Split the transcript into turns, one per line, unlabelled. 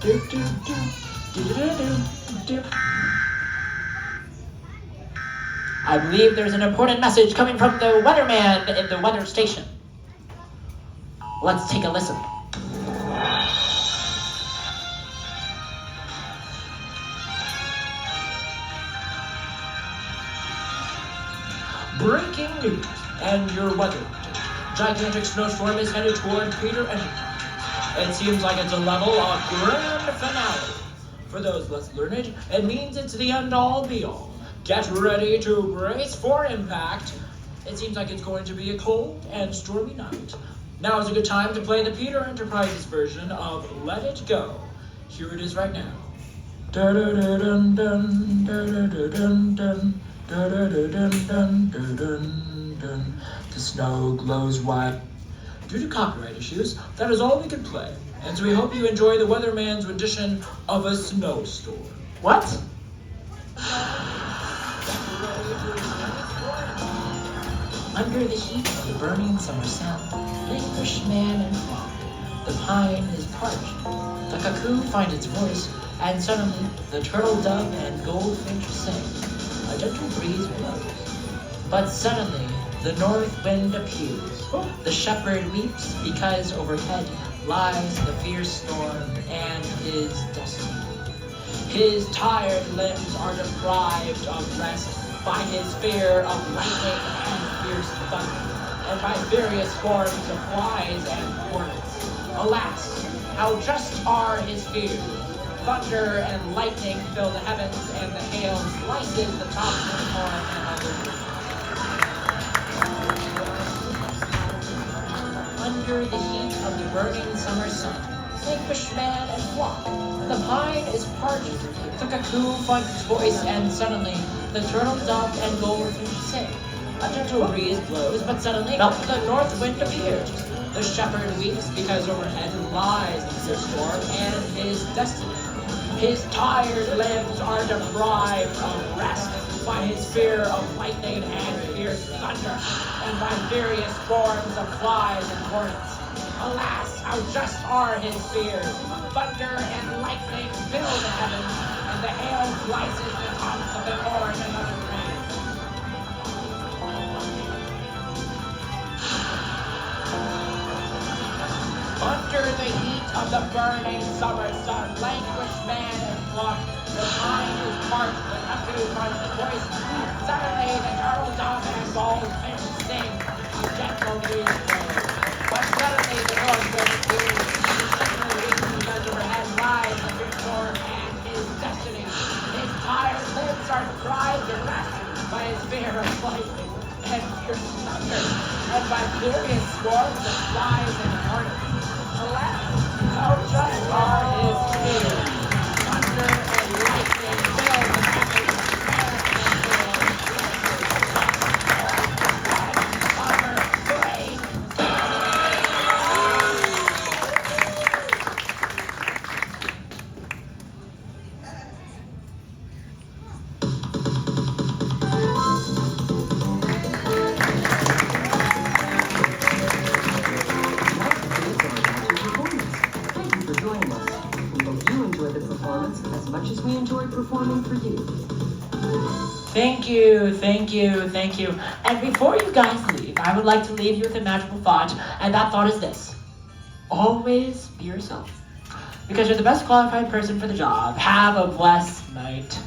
I believe there's an important message coming from the weatherman in the weather station. Let's take a listen. Breaking news and your weather. Gigantic snowstorm is headed toward Peter Enterprise. It seems like it's a level of grand finale. For those less learned, it means it's the end-all be-all. Get ready to brace for impact. It seems like it's going to be a cold and stormy night. Now is a good time to play the Peter Enterprises version of Let It Go. Here it is right now. Da-da-da-dun-dun, da-da-da-dun-dun, da-da-da-dun-dun-dun-dun. The snow glows white. Due to copyright issues, that is all we could play. And so we hope you enjoy the weatherman's rendition of a snowstorm. What? Under the heat of the burning summer sun, languish man and fog. The pine is parched. The cuckoo finds its voice, and suddenly the turtle dove and goldfinch sing. A gentle breeze blows. But suddenly the north wind appears. The shepherd weeps because overhead lies the fierce storm and his destiny. His tired limbs are deprived of rest by his fear of lightning and fierce thunder, and by various forms of flies and hornets. Alas, how just are his fears! Thunder and lightning fill the heavens, and the hail slices the tops of the corn and other trees. Under the heat of the burning summer sun, languish man and flock. The pine is parched. The cuckoo finds its voice, and suddenly the turtle dove and goldfinch sing. A gentle breeze blows, but suddenly the north wind appears. The shepherd weeps because overhead lies the storm and his destiny. His tired limbs are deprived of rest by his fear of lightning and fierce thunder, and by various forms of flies and hornets. Alas, how just are his fears! Thunder and lightning fill the heavens, and the hail slices the tops of the corn and other grains. Under the heat of the burning summer sun, languish man and flock. The pine is parched, the cuckoo finds the voice. Suddenly the turtle dove and goldfinch sing. A gentle breeze blows. But suddenly the north wind appears. The shepherd weeps because overhead lies the fierce storm and his destiny. His tired limbs are deprived of rest by his fear of lightning and fierce thunder, and by various swarms of flies and hornets. Alas, how just are his fears! Thunder and lightning fill the heavens,
performing for you.
Thank you, thank you, thank you. And before you guys leave, I would like to leave you with a magical thought, and that thought is this. Always be yourself. Because you're the best qualified person for the job. Have a blessed night.